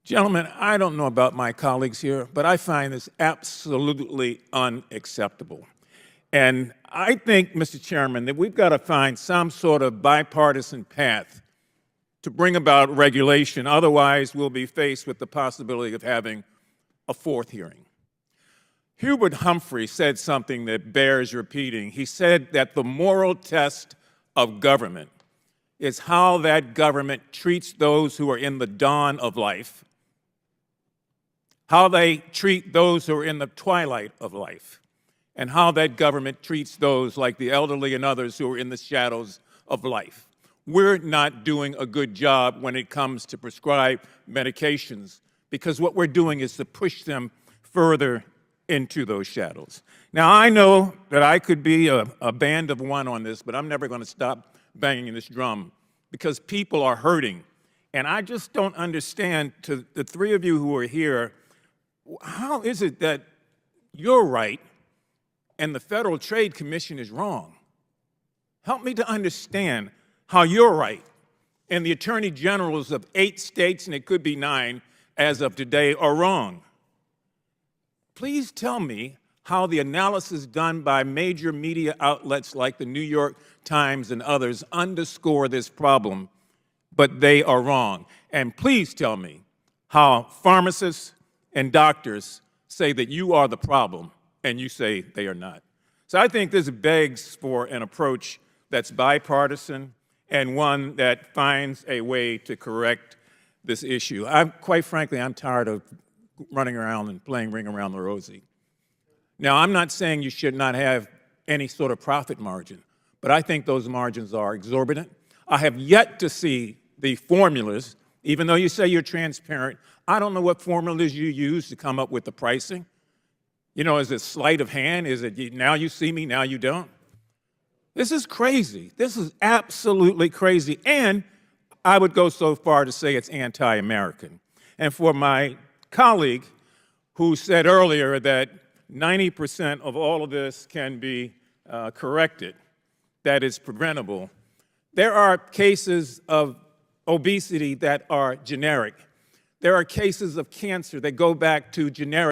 Gentlemen, I don't know about my colleagues here, but I find this absolutely unacceptable. And I think, Mr. Chairman, that we've got to find some sort of bipartisan path to bring about regulation. Otherwise, we'll be faced with the possibility of having a fourth hearing. Hubert Humphrey said something that bears repeating. He said that the moral test of government is how that government treats those who are in the dawn of life, how they treat those who are in the twilight of life, and how that government treats those like the elderly and others who are in the shadows of life. We're not doing a good job when it comes to prescribed medications because what we're doing is to push them further into those shadows. Now, I know that I could be a band of one on this, but I'm never going to stop banging this drum because people are hurting. And I just don't understand, to the three of you who are here, how is it that you're right and the Federal Trade Commission is wrong? Help me to understand how you're right and the attorney generals of 8 states, and it could be 9 as of today, are wrong. Please tell me how the analysis done by major media outlets like the New York Times and others underscore this problem, but they are wrong. And please tell me how pharmacists and doctors say that you are the problem and you say they are not. So I think this begs for an approach that's bipartisan and one that finds a way to correct this issue. Quite frankly, I'm tired of running around and playing Ring Around the Rosie. Now, I'm not saying you should not have any sort of profit margin, but I think those margins are exorbitant. I have yet to see the formulas, even though you say you're transparent. I don't know what formulas you use to come up with the pricing. You know, is it sleight of hand? Is it now you see me, now you don't? This is crazy. This is absolutely crazy. And I would go so far to say it's anti-American. And for my colleague who said earlier that 90% of all of this can be corrected, that is preventable, there are cases of obesity that are generic. There are cases of cancer that go back to generic